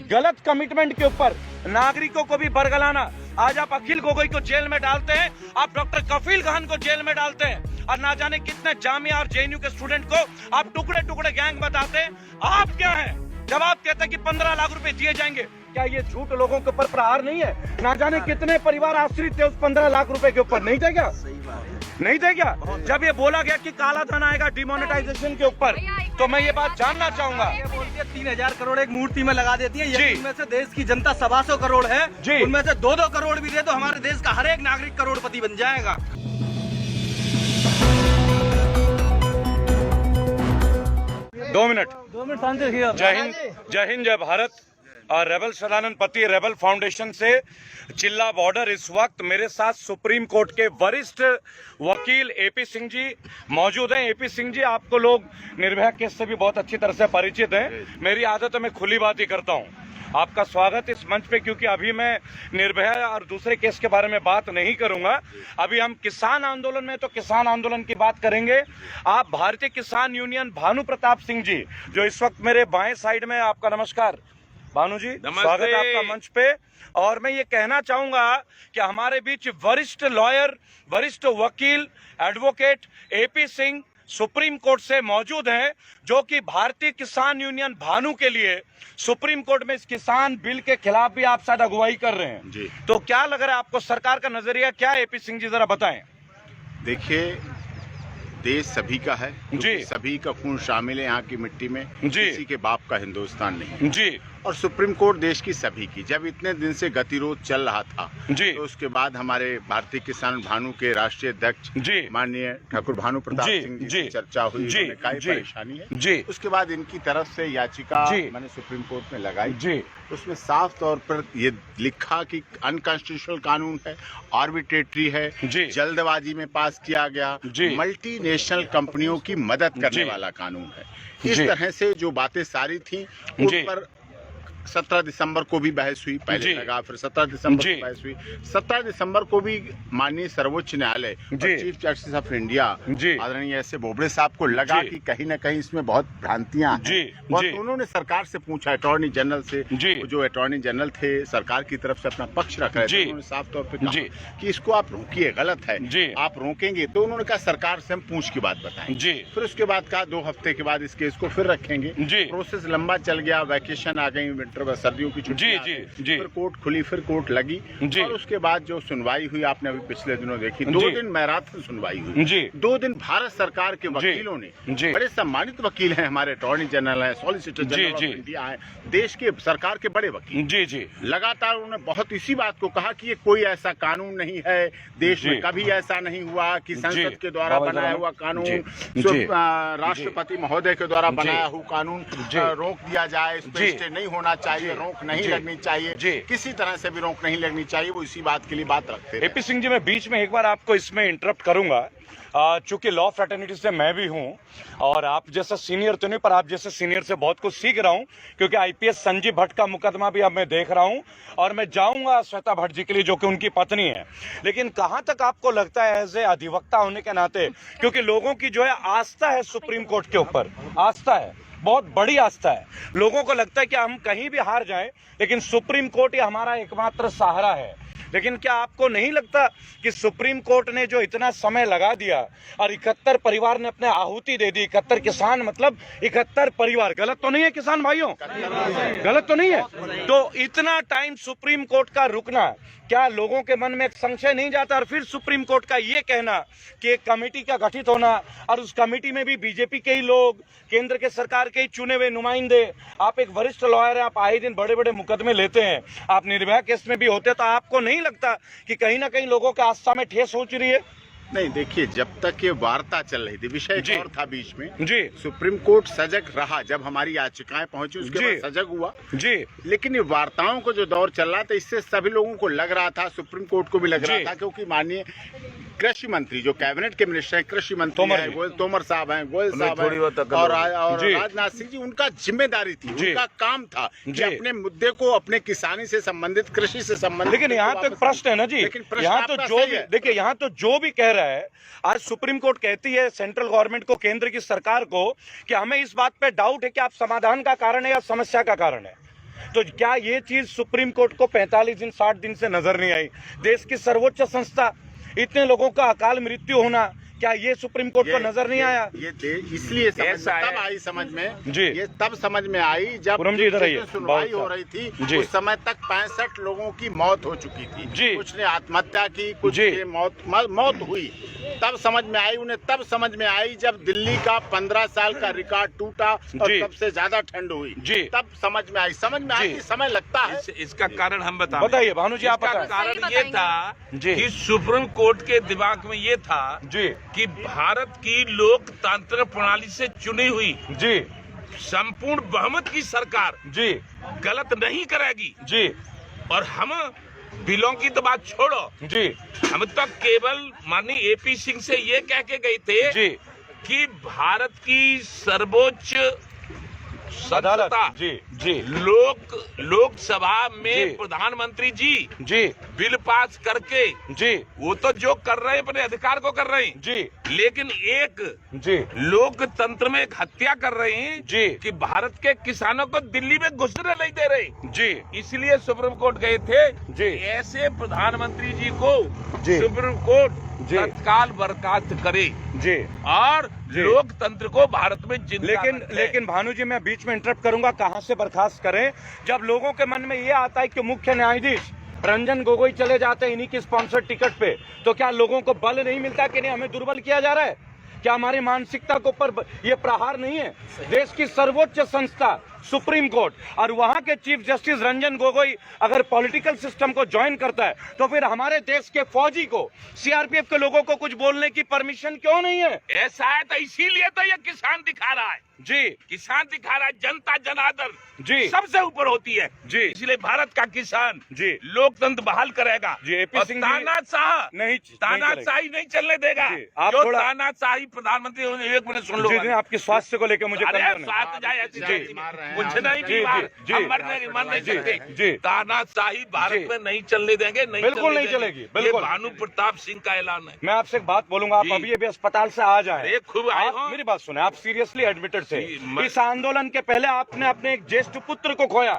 गलत कमिटमेंट के ऊपर नागरिकों को भी बरगलाना। आज आप अखिल गोगोई को जेल में डालते हैं, आप डॉक्टर कफील खान को जेल में डालते हैं, और ना जाने कितने जामिया और जेएनयू के स्टूडेंट को आप टुकड़े टुकड़े गैंग बताते हैं। आप क्या हैं जब आप कहते हैं कि 15 लाख रुपए दिए जाएंगे? क्या ये झूठ लोगों के ऊपर प्रहार नहीं है? ना जाने कितने परिवार आश्रित थे उस 15 लाख रुपए के ऊपर। नहीं थे क्या? नहीं थे क्या? जब ये बोला गया कि काला धन आएगा डिमोनेटाइजेशन के ऊपर, तो मैं ये बात जानना चाहूंगा। ये बोलती है 3000 करोड़ एक मूर्ति में लगा देती है, ये उनमें से देश की जनता 125 करोड़ है, उनमें से 2-2 करोड़ भी दे तो हमारे देश का हर एक नागरिक करोड़पति बन जाएगा। 2 मिनट शांति रखिए। जय हिंद, जय भारत। और रेबल सदानंद पति रेबल फाउंडेशन से चिल्ला बॉर्डर। इस वक्त मेरे साथ सुप्रीम कोर्ट के वरिष्ठ वकील एपी सिंह जी मौजूद हैं। एपी सिंह जी, आपको लोग निर्भया केस से भी बहुत अच्छी तरह से परिचित हैं। मेरी आदत है मैं खुली बात ही करता हूं। आपका स्वागत इस मंच पे, क्योंकि अभी मैं निर्भया और दूसरे केस के बारे में बात नहीं करूंगा। अभी हम किसान आंदोलन में, तो किसान आंदोलन की बात करेंगे। आप भारतीय किसान यूनियन भानु प्रताप सिंह जी, जो इस वक्त मेरे बाएं साइड में, आपका नमस्कार भानु जी, स्वागत है आपका मंच पे। और मैं ये कहना चाहूंगा कि हमारे बीच वरिष्ठ लॉयर, वरिष्ठ वकील, advocate AP Singh supreme court से मौजूद हैं, जो कि भारतीय किसान यूनियन भानु के लिए सुप्रीम कोर्ट में इस किसान बिल के खिलाफ भी आप शायद अगुवाई कर रहे हैं जी। तो क्या लग रहा है आपको, सरकार का नजरिया क्या है? एपी सिंह जी जरा बताएं। देखिए, देश सभी का है जी, सभी का खून शामिल है यहाँ की मिट्टी में जी। किसी के बाप का हिंदुस्तान नहीं जी। और सुप्रीम कोर्ट देश की सभी की। जब इतने दिन से गतिरोध चल रहा था जी, तो उसके बाद हमारे भारतीय किसान भानु के राष्ट्रीय अध्यक्ष जी माननीय ठाकुर भानु प्रताप सिंह जी से चर्चा हुई, परेशानी है जी। उसके बाद इनकी तरफ से याचिका मैंने सुप्रीम कोर्ट में लगाई जी। उसमें साफ तौर पर ये लिखा कि अनकॉन्स्टिट्यूशनल कानून है, आर्बिट्रेटरी है, जल्दबाजी में पास किया गया, मल्टीनेशनल कंपनियों की मदद करने वाला कानून है। इस तरह से जो बातें सारी थी उस पर 17 दिसंबर को भी बहस हुई, पहले लगा, फिर 17 दिसंबर को बहस हुई। 17 दिसंबर को भी माननीय सर्वोच्च न्यायालय चीफ जस्टिस ऑफ इंडिया आदरणीय एस.ए. बोबड़े साहब को लगा कि कहीं न कहीं इसमें बहुत भ्रांतियां हैं। और उन्होंने सरकार से पूछा, अटॉर्नी जनरल से, जो अटॉर्नी जनरल थे सरकार की तरफ से अपना पक्ष रख रहे थे, उन्होंने साफ तौर पर कहा कि इसको आप रोकिए, गलत है, आप रोकेंगे तो उन्होंने कहा सरकार से हम पूछ की बात बताएंगे। फिर उसके बाद कहा 2 हफ्ते के बाद इस केस को फिर रखेंगे। प्रोसेस लंबा चल गया, वैकेशन आ गई, सर्दियों की छुट्टी, फिर कोर्ट खुली, फिर कोर्ट लगी, और उसके बाद जो सुनवाई हुई आपने अभी पिछले दिनों देखी, 2 दिन मैराथन सुनवाई हुई। 2 दिन भारत सरकार के वकीलों ने, बड़े सम्मानित वकील हैं हमारे, अटॉर्नी जनरल है, सॉलिसिटर जनरल ऑफ इंडिया है, देश के सरकार के बड़े वकील, लगातार उन्होंने बहुत इसी बात को कहा कि ये कोई ऐसा कानून नहीं है, देश में कभी ऐसा नहीं हुआ कि संसद के द्वारा बनाया हुआ कानून, राष्ट्रपति महोदय के द्वारा बनाया हुआ कानून रोक दिया जाए, इस पर स्टे नहीं होना चाहिए, रोक नहीं लगनी चाहिए, किसी तरह से भी रोक नहीं लगनी चाहिए। वो इसी बात के लिए बात रखते हैं। एपी सिंह जी, मैं बीच में एक बार आपको इसमें इंटरप्ट करूंगा, चूंकि लॉ फ्रेटर्निटी से मैं भी हूं, और आप जैसा सीनियर तो नहीं, पर आप जैसे सीनियर से बहुत कुछ सीख रहा हूं, क्योंकि आईपीएस संजीव भट्ट का मुकदमा भी अब मैं देख रहा हूं, और मैं जाऊंगा श्वेता भट्ट जी के लिए, जो कि उनकी पत्नी है। लेकिन कहां तक आपको लगता है एज ए अधिवक्ता होने के नाते, क्योंकि लोगों की जो है आस्था है सुप्रीम कोर्ट के ऊपर, आस्था है, बहुत बड़ी आस्था है, लोगों को लगता है कि हम कहीं भी हार जाएं, लेकिन सुप्रीम कोर्ट ही हमारा एकमात्र सहारा है। लेकिन क्या आपको नहीं लगता कि सुप्रीम कोर्ट ने जो इतना समय लगा दिया, और 71 परिवार ने अपने आहुति दे दी, 71 किसान मतलब 71 परिवार, गलत तो नहीं है किसान भाइयों? गलत तो नहीं है? तो इतना टाइम सुप्रीम कोर्ट का रुकना, क्या लोगों के मन में एक संशय नहीं जाता? और फिर सुप्रीम कोर्ट का ये कहना कि एक कमेटी का गठित होना, और उस कमेटी में भी बीजेपी के ही लोग, केंद्र के सरकार के ही चुने हुए नुमाइंदे, आप एक वरिष्ठ लॉयर हैं, आप आए दिन बड़े बड़े मुकदमे लेते हैं, आप निर्भया केस में भी होते, तो आपको नहीं लगता कि कहीं ना कहीं लोगों के आस्था में ठेस पहुंच रही है? नहीं, देखिए, जब तक ये वार्ता चल रही थी, विषय और था बीच में सुप्रीम कोर्ट सजग रहा, जब हमारी याचिकाएं पहुंची उसके बाद सजग हुआ लेकिन ये वार्ताओं को जो दौर चल रहा था, इससे सभी लोगों को लग रहा था, सुप्रीम कोर्ट को भी लग रहा था, क्योंकि माननीय कृषि मंत्री जो कैबिनेट के मिनिस्टर हैं, कृषि मंत्री तोमर साहब हैं, गोयल साहब हैं, और राजनाथ सिंह जी, उनका जिम्मेदारी थी, उनका काम था कि अपने मुद्दे को, अपने किसानी से संबंधित, कृषि से संबंधित। लेकिन यहाँ तो एक प्रश्न है ना जी, यहाँ तो जो भी, देखिए, यहाँ तो जो भी कह रहा है, आज सुप्रीम कोर्ट कहती है सेंट्रल गवर्नमेंट को, केंद्र की सरकार को, कि हमें इस बात पे डाउट है कि आप समाधान का कारण है या समस्या का कारण है। तो क्या ये चीज सुप्रीम कोर्ट को 45 दिन 60 दिन से नजर नहीं आई? देश की सर्वोच्च संस्था, इतने लोगों का अकाल मृत्यु होना, क्या ये सुप्रीम कोर्ट को नजर नहीं आया? इसलिए तब आई समझ में जी, ये तब समझ में आई जब सुनवाई हो रही थी। उस समय तक 65 लोगों की मौत हो चुकी थी जी। कुछ ने आत्महत्या की, कुछ की मौत हुई। तब समझ में आई उन्हें, तब समझ में आई जब दिल्ली का 15 साल का रिकॉर्ड टूटा और सबसे ज्यादा ठंड हुई जी। तब समझ में आई कि समय लगता है। इसका कारण हम बताइए भानु जी, आप कारण ये था कि सुप्रीम कोर्ट के दिमाग में ये था जी कि भारत की लोकतांत्रिक प्रणाली से चुनी हुई जी संपूर्ण बहुमत की सरकार जी गलत नहीं करेगी जी। और हम बिलों की तो बात छोड़ो जी, हम तो केवल माननीय एपी सिंह से ये कह के गए थे जी कि भारत की सर्वोच्च अदालत जी जी लोकसभा में प्रधानमंत्री जी बिल पास करके जी वो तो जो कर रहे हैं अपने अधिकार को कर रहे हैं जी, लेकिन एक जी लोकतंत्र में एक हत्या कर रहे हैं जी कि भारत के किसानों को दिल्ली में घुसने नहीं दे रहे जी। इसलिए सुप्रीम कोर्ट गए थे जी। ऐसे प्रधानमंत्री जी को जी सुप्रीम कोर्ट जी तत्काल बर्खास्त करे जी और लोकतंत्र को भारत में जिंदा लेकिन भानु जी, मैं बीच में इंटरप्ट करूंगा। कहां से बर्खास्त करें जब लोगों के मन में ये आता है कि मुख्य न्यायाधीश रंजन गोगोई चले जाते हैं इन्हीं की स्पॉन्सर्ड टिकट पे, तो क्या लोगों को बल नहीं मिलता कि नहीं हमें दुर्बल किया जा रहा है? क्या हमारी मानसिकता के ऊपर ये प्रहार नहीं है? देश की सर्वोच्च संस्था सुप्रीम कोर्ट और वहां के चीफ जस्टिस रंजन गोगोई अगर पॉलिटिकल सिस्टम को ज्वाइन करता है तो फिर हमारे देश के फौजी को, सीआरपीएफ के लोगों को कुछ बोलने की परमिशन क्यों नहीं है? ऐसा है तो इसीलिए तो ये किसान दिखा रहा है जी, किसान दिखा रहा है। जनता जनार्दन जी सबसे ऊपर होती है जी, इसलिए भारत का किसान जी लोकतंत्र बहाल करेगा जी। एपी सिंह तानाशाही नहीं चलने देगा। आप जो थोड़ा तानाशाही प्रधानमंत्री, एक मिनट सुन लो जी, आपके स्वास्थ्य को लेकर मुझे स्वास्थ्य जाए कुछ नहीं बीमार, हम मर नहीं सकते। तानाशाही भारत में नहीं चलने देंगे, बिल्कुल नहीं चलेगी, बिल्कुल। भानु प्रताप सिंह का ऐलान है। मैं आपसे एक बात बोलूंगा, आप अभी अभी अस्पताल से आ जाए, खूब मेरी बात सुने, आप सीरियसली एडमिटेड थे। इस आंदोलन के पहले आपने अपने एक ज्येष्ठ पुत्र को खोया,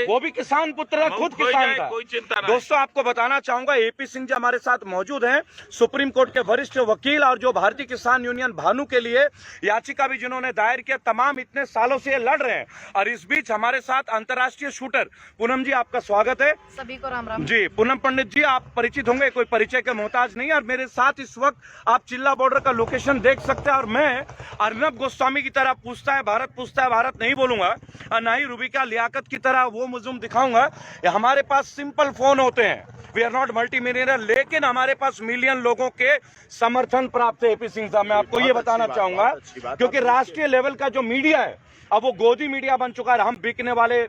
वो भी किसान पुत्र है, खुद किसान था। कोई चिंता नहीं। दोस्तों, आपको बताना चाहूंगा एपी सिंह जी हमारे साथ मौजूद हैं, सुप्रीम कोर्ट के वरिष्ठ वकील और जो भारतीय किसान यूनियन भानु के लिए याचिका भी जिन्होंने दायर किया, तमाम इतने सालों से ये लड़ रहे हैं। और इस बीच हमारे साथ अंतर्राष्ट्रीय शूटर पूनम जी, आपका स्वागत है। सभी को राम राम जी। पूनम पंडित जी, आप परिचित होंगे, कोई परिचय के मोहताज नहीं। और मेरे साथ इस वक्त आप चिल्ला बॉर्डर का लोकेशन देख सकते हैं। और मैं अर्नब गोस्वामी की तरह पूछता है भारत नहीं बोलूंगा, और ना ही रूबिका लियाकत की तरह वो मुजुम दिखाऊंगा। हमारे पास सिंपल फोन होते हैं, we are not multimillionaire, लेकिन हमारे पास मिलियन लोगों के समर्थन प्राप्त है। एपी सिंह साहब, मैं आपको ये बताना चाहूंगा, क्योंकि राष्ट्रीय लेवल का जो मीडिया है अब वो गोदी मीडिया बन चुका है। हम बिकने वाले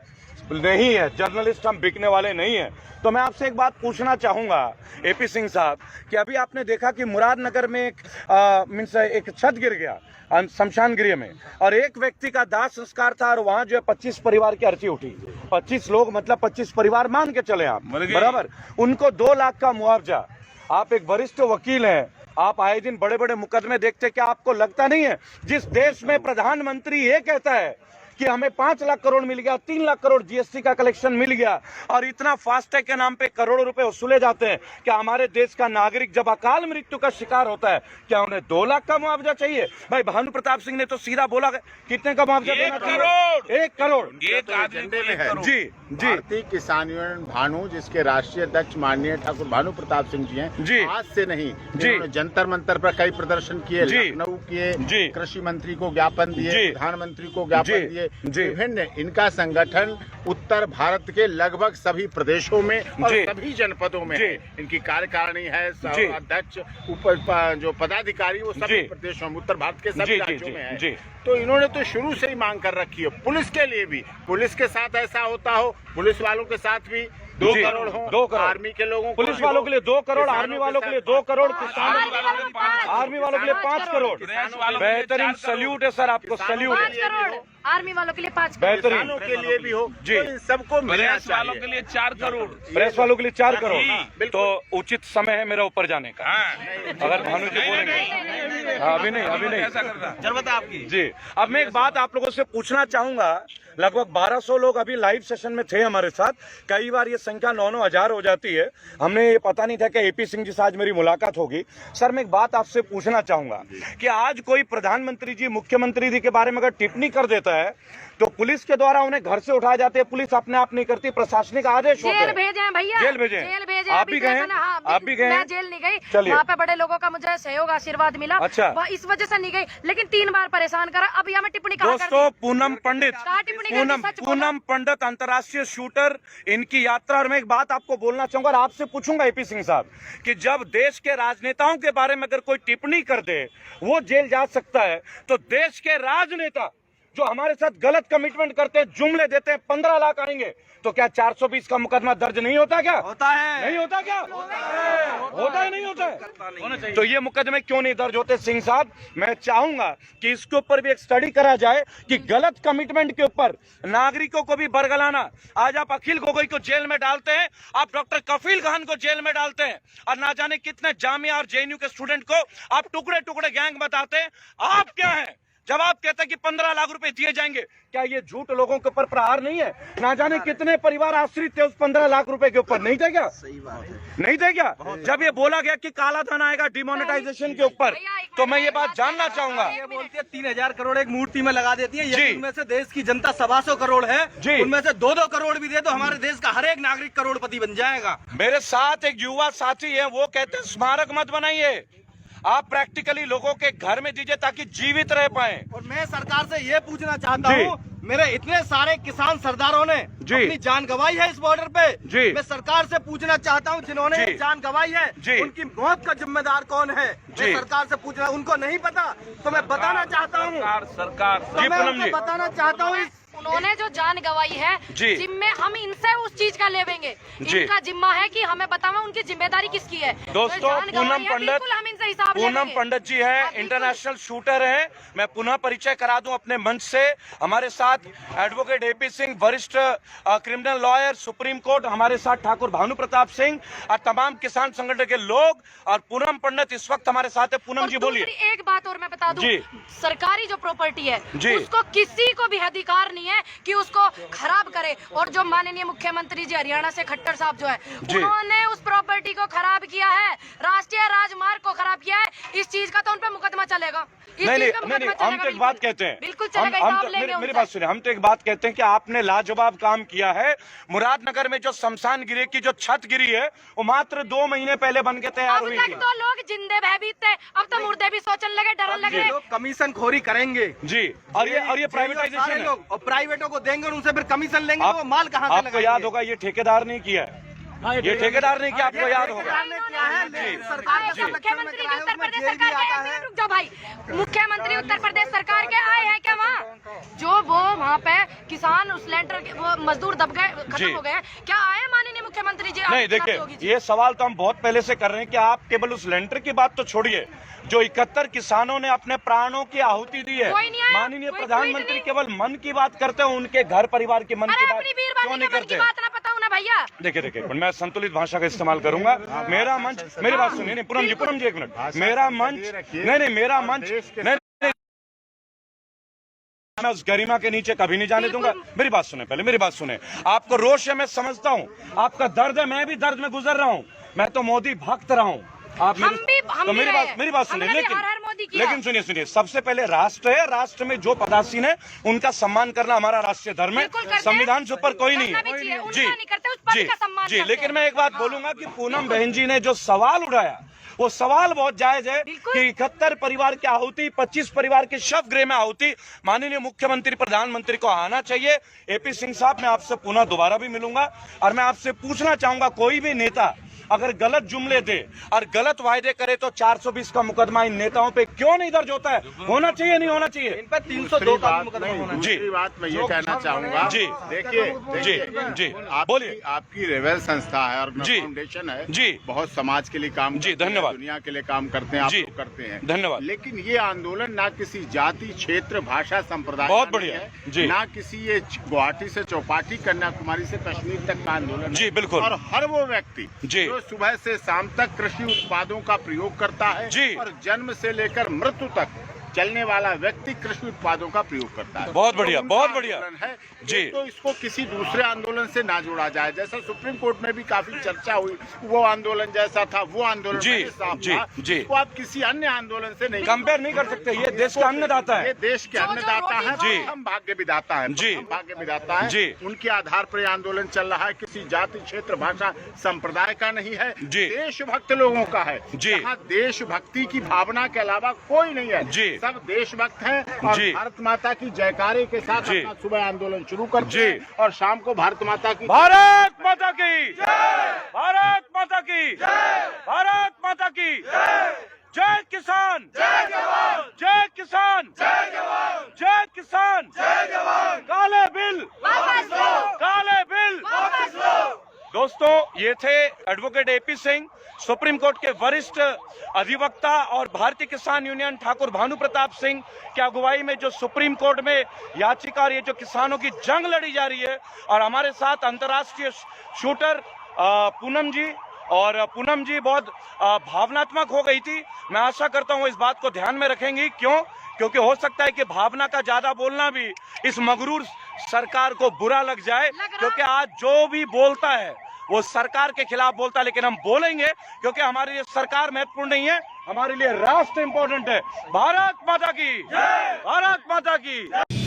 नहीं है, जर्नलिस्ट हम बिकने वाले नहीं है। तो मैं आपसे एक बात पूछना चाहूंगा एपी सिंह साहब, कि अभी आपने देखा कि मुरादनगर में एक छत गिर गया शमशान गृह में, और एक व्यक्ति का दाह संस्कार था, और वहां जो है 25 परिवार की अर्जी उठी। 25 लोग मतलब 25 परिवार मान के चले आप, बराबर, उनको 2 लाख का मुआवजा। आप एक वरिष्ठ वकील हैं, आप आए दिन बड़े बड़े मुकदमे देखते, क्या आपको लगता नहीं है जिस देश में प्रधानमंत्री ये कहता है कि हमें 5 लाख करोड़ मिल गया, 3 लाख करोड़ जीएसटी का कलेक्शन मिल गया, और इतना फास्टैग के नाम पे करोड़ों रुपए वसूले जाते हैं, क्या हमारे देश का नागरिक जब अकाल मृत्यु का शिकार होता है क्या उन्हें 2 लाख का मुआवजा चाहिए? भाई भानु प्रताप सिंह ने तो सीधा बोला, कितने का मुआवजा देना चाहिए? 1 करोड़। एक एजेंडे में है जी जी। भारतीय किसान यूनियन भानु, जिसके राष्ट्रीय अध्यक्ष माननीय ठाकुर भानु प्रताप सिंह जी हैं जी, आज से नहीं जी, जंतर मंतर पर कई प्रदर्शन किए, लखनऊ किए, कृषि मंत्री को ज्ञापन दिए, प्रधानमंत्री को ज्ञापन दिए, विभिन्न इनका संगठन उत्तर भारत के लगभग सभी प्रदेशों में और सभी जनपदों में है। इनकी कार्यकारिणी है, अध्यक्ष, जो पदाधिकारी वो सभी प्रदेशों में, उत्तर भारत के सभी राज्यों में है। तो इन्होंने तो शुरू से ही मांग कर रखी है। पुलिस के लिए भी, पुलिस के साथ ऐसा होता हो, पुलिस वालों के साथ भी 2 करोड़ हो, 2 करोड़ आर्मी के लोगों, पुलिस वालों के लिए 2 करोड़, आर्मी वालों के लिए 2 करोड़, किसानों आर्मी वालों के लिए 5 करोड़। बेहतरीन सल्यूट है सर, आपको सल्यूट है। आर्मी वालों के लिए 5 करोड़, बेहतरीन के लिए भी हो जी, तो सबको प्रेस वालों के लिए 4 करोड़, प्रेस वालों के लिए 4 करोड़। तो उचित समय है मेरा ऊपर जाने का, अगर भानु जी बोलेंगे। अभी नहीं ऐसा करना जरूरत है आपकी। जी। अब मैं एक बात आप लोगों से पूछना चाहूंगा, लगभग 1200 लोग अभी लाइव सेशन में थे हमारे साथ। कई बार ये संख्या 9-9 हजार हो जाती है। हमने ये पता नहीं था कि एपी सिंह जी से आज मेरी मुलाकात होगी। सर मैं एक बात आपसे पूछना चाहूंगा कि आज कोई प्रधानमंत्री जी, मुख्यमंत्री जी के बारे में अगर टिप्पणी कर देता है तो पुलिस के द्वारा उन्हें घर से उठाए जाते हैं, पुलिस अपने आप नहीं करती, प्रशासनिक आदेश होते जेल हैं। भेजे हैं भैया, जेल भेजे आप भी गए? आप भी गए? मैं जेल नहीं गई, चलिए। वहाँ पे बड़े लोगों का मुझे सहयोग आशीर्वाद मिला। अच्छा। इस वजह से नहीं गई, लेकिन 3 बार परेशान करा। अब यहाँ मैं टिप्पणी कहाँ कर दोस्तों, दी? पूनम पंडित, कहाँ टिप्पणी कर दी? सच बोलो। पूनम पंडित अंतर्राष्ट्रीय शूटर, इनकी यात्रा। और मैं एक बात आपको बोलना चाहूंगा और आपसे पूछूंगा एपी सिंह साहब कि जब देश के राजनेताओं के बारे में अगर कोई टिप्पणी कर दे वो जेल जा सकता है, तो देश के राजनेता जो हमारे साथ गलत कमिटमेंट करते हैं, जुमले देते हैं, 15 लाख आएंगे, तो क्या 420 का मुकदमा दर्ज नहीं होता? क्या होता है? नहीं होता? क्या होता है? नहीं होता है? तो ये मुकदमे क्यों नहीं दर्ज होते? सिंह साहब, मैं चाहूंगा कि इसके ऊपर भी एक स्टडी करा जाए कि गलत कमिटमेंट के ऊपर नागरिकों को भी बरगलाना। आज आप अखिल गोगोई को जेल में डालते हैं, आप डॉक्टर कफील खान को जेल में डालते हैं, और ना जाने कितने जामिया और जेएनयू के स्टूडेंट को आप टुकड़े टुकड़े गैंग बताते हैं। आप क्या है जब आप कहते हैं कि 15 लाख रुपए दिए जाएंगे? क्या ये झूठ लोगों के ऊपर प्रहार नहीं है? ना जाने कितने परिवार आश्रित थे उस 15 लाख रुपए के ऊपर, नहीं थे क्या? सही बात है। नहीं थे क्या? जब ये बोला गया कि काला धन आएगा डिमोनेटाइजेशन के ऊपर, तो मैं ये बात जानना चाहूंगा। ये बोलती है 3000 करोड़ एक मूर्ति में लगा देती है। जी। ये उनमें से देश की जनता 125 करोड़ है। जी। उनमें से 2-2 करोड़ भी दे तो हमारे देश का हर एक नागरिक करोड़पति बन जाएगा। मेरे साथ एक युवा साथी है, वो कहते हैं स्मारक मत बनाइए, आप प्रैक्टिकली लोगों के घर में दीजिए ताकि जीवित रह पाए। और मैं सरकार से ये पूछना चाहता जी। हूँ, मेरे इतने सारे किसान सरदारों ने जी। अपनी जान गंवाई है इस बॉर्डर पे। जी। मैं सरकार से पूछना चाहता हूँ, जिन्होंने जी। जान गंवाई है, जी। उनकी मौत का जिम्मेदार कौन है? जी। मैं सरकार से पूछना, उनको नहीं पता तो मैं बताना चाहता हूँ, सरकार तो जी, मैं पूनम उनको जी। बताना चाहता हूँ। उन्होंने जो जान गंवाई है, जी। जिम्मे हम इनसे उस चीज का लेवेंगे। जी। इनका जिम्मा है कि हमें बतावा उनकी जिम्मेदारी किसकी है। दोस्तों, तो जान पूनम गंवाई है, पंडित, बिल्कुल हम इनसे हिसाब पूनम लेंगे। पंडित जी है, बिल्कुल। इंटरनेशनल शूटर है। मैं पुनः परिचय करा दूं अपने मंच से। हमारे साथ एडवोकेट एपी सिंह, वरिष्ठ क्रिमिनल लॉयर, सुप्रीम कोर्ट, हमारे साथ ठाकुर भानु प्रताप सिंह और तमाम किसान संगठन के लोग, और पूनम पंडित इस वक्त हमारे साथ है। पूनम और जी बोलिए। दूसरी एक बात और मैं बता दूं, जी। सरकारी जो प्रॉपर्टी है जी। उसको किसी को भी अधिकार नहीं है कि उसको खराब करे। और जो माननीय मुख्यमंत्री जी हरियाणा से खट्टर साहब जो है, जी। उन्होंने उस प्रॉपर्टी को खराब किया है, राष्ट्रीय राजमार्ग को खराब किया है। इस चीज का तो उन पे मुकदमा चलेगा। नहीं, हम तो एक बात कहते हैं, बिल्कुल हम चलेगा, हिसाब तो लेंगे मेरी उनसे। बात सुनिए, हम तो एक बात कहते हैं कि आपने लाजवाब काम किया है। मुरादनगर में जो शमशान गृह की जो छत गिरी है, वो मात्र 2 महीने पहले बन के तैयार अब हुई तक थी। तो लोग जिंदे भयभीत थे, अब तो मुर्दे भी सोचने लगे, डरने अब ये लगे। लोग कमीशन खोरी करेंगे जी। और ये प्राइवेटाइजेशन सारे है। लोग, और प्राइवेटों को देंगे, उनसे फिर कमीशन लेंगे, तो वो माल कहाँ से आपको लगाएंगे? याद होगा ये ठेकेदार नहीं किया है, ये ठेकेदार नहीं किया, आपको याद होगा। सरकार ने किया है, लेकिन सरकार का संरक्षण में मुख्यमंत्री कराया, उत्तर उसमें प्रदेश जेल भी सरकार आता के है। रुक जाओ भाई, मुख्यमंत्री उत्तर प्रदेश सरकार के आए हैं क्या वहाँ? जो वो वहाँ पे किसान उस लेंटर के वो मजदूर दब गए, जी। खत्म हो गए, क्या आए माननीय मुख्यमंत्री जी? नहीं, देखिए, ये सवाल तो हम बहुत पहले से कर रहे हैं कि आप केवल उस लेंटर की बात तो छोड़िए, जो 71 किसानों ने अपने प्राणों की आहुति दी है। कोई नहीं आया, माननीय कोई प्रधानमंत्री ट्वीट नहीं। केवल मन की बात करते हैं, उनके घर परिवार के मन अरे की बात अपनी क्यों वीरवानी नहीं के मन की करते? बात ना पता हूँ ना भैया। देखिए, मैं संतुलित भाषा का इस्तेमाल करूंगा। मेरा मंच, मेरी बात सुनिए। नहीं, पूनम जी एक मिनट। मेरा मंच, नहीं, मेरा मंच, नहीं, मैं उस गरिमा के नीचे कभी नहीं जाने दूंगा। मेरी बात सुने, पहले मेरी बात सुने। आपको रोष है, मैं समझता हूँ, आपका दर्द है, मैं भी दर्द में गुजर रहा हूँ। मैं तो मोदी भक्त रहा हूँ। आप हम भी मेरी बात सुनिए। हमने भी हर हर मोदी किया। लेकिन सुनिए, सबसे पहले राष्ट्र है, राष्ट्र में जो पदासीन है उनका सम्मान करना हमारा राष्ट्रीय धर्म है। बिल्कुल करते हैं। संविधान से ऊपर कोई नहीं करना भी चाहिए, है। उनका नहीं करते, उस पद का सम्मान जी। करते लेकिन हैं। मैं एक बात बोलूंगा कि पूनम बहन जी ने जो सवाल उठाया, वो सवाल बहुत जायज है बिल्कुल। कि 71 परिवार की आहुति, 25 परिवार के शव गृह में आहुति, माननीय मुख्यमंत्री प्रधानमंत्री को आना चाहिए। एपी सिंह साहब, मैं आपसे पुनः दोबारा भी मिलूंगा और मैं आपसे पूछना चाहूंगा, कोई भी नेता अगर गलत जुमले दे और गलत वायदे करे तो 420 का मुकदमा इन नेताओं पे क्यों नहीं दर्ज होता है? होना चाहिए, नहीं होना चाहिए? इन पर 302 का भी मुकदमा होना जी। दूसरी बात मैं ये कहना चाहूंगा, जी। देखिए जी, बोलिए। आपकी रेवेल संस्था है और जी। फाउंडेशन है, जी। बहुत समाज के लिए काम जी, करते हैं, धन्यवाद। दुनिया के लिए काम करते हैं, आप जी, लोग करते हैं, धन्यवाद। लेकिन ये आंदोलन ना किसी जाति, क्षेत्र, भाषा, संप्रदाय बहुत का नहीं बढ़िया। है, जी। ना किसी ये गुवाहाटी से चौपाटी, कन्याकुमारी से कश्मीर तक का आंदोलन जी, है। बिल्कुल। और हर वो व्यक्ति जी। जो जो सुबह से शाम तक कृषि उत्पादों का प्रयोग करता है जी। और जन्म से लेकर मृत्यु तक चलने वाला व्यक्ति कृषि उत्पादों का प्रयोग करता है। बहुत बढ़िया, उनका बहुत बढ़िया। आंदोलन है जी। तो इसको किसी दूसरे आंदोलन से ना जोड़ा जाए। जैसा सुप्रीम कोर्ट में भी काफी चर्चा हुई, वो आंदोलन जैसा था, वो आंदोलन जी, मैंने साफ जी, कहा, जी। इसको आप किसी अन्य आंदोलन से नहीं कंपेयर नहीं कर सकते। ये देश का अन्नदाता है। ये देश के अन्नदाता है, जी। हम भाग्य विधाता है, जी। हम भाग्य विधाता है। जी। उनके आधार पर यह आंदोलन चल रहा है, किसी जाति, क्षेत्र, भाषा, संप्रदाय का नहीं है, जी। देशभक्त लोगों का है। जी। यहाँ देशभक्ति की भावना के अलावा कोई नहीं है, जी। सब देशभक्त हैं और जी। भारत माता की जयकारे के साथ जी। अपना सुबह आंदोलन शुरू करते जी। हैं और शाम को भारत माता की भारत माता की भारत माता की भारत माता की जय किसान, जय जवान, जय किसान, जय जवान, जय किसान, जय जवान। काले बिल वापस लो, काले बिल वापस लो। दोस्तों, ये थे advocate AP Singh, supreme court के वरिष्ठ अधिवक्ता, और भारतीय किसान यूनियन ठाकुर भानु प्रताप सिंह की अगुवाई में जो सुप्रीम कोर्ट में याचिका और ये जो किसानों की जंग लड़ी जा रही है। और हमारे साथ अंतर्राष्ट्रीय शूटर पूनम जी, और पूनम जी बहुत भावनात्मक हो गई थी। मैं आशा करता हूँ इस बात को ध्यान में रखेंगी। क्यों? क्योंकि हो सकता है कि भावना का ज्यादा बोलना भी इस मगरूर सरकार को बुरा लग जाए, क्योंकि आज जो भी बोलता है वो सरकार के खिलाफ बोलता है। लेकिन हम बोलेंगे क्योंकि हमारे लिए सरकार महत्वपूर्ण नहीं है, हमारे लिए राष्ट्र इंपॉर्टेंट है। भारत माता की, भारत माता की।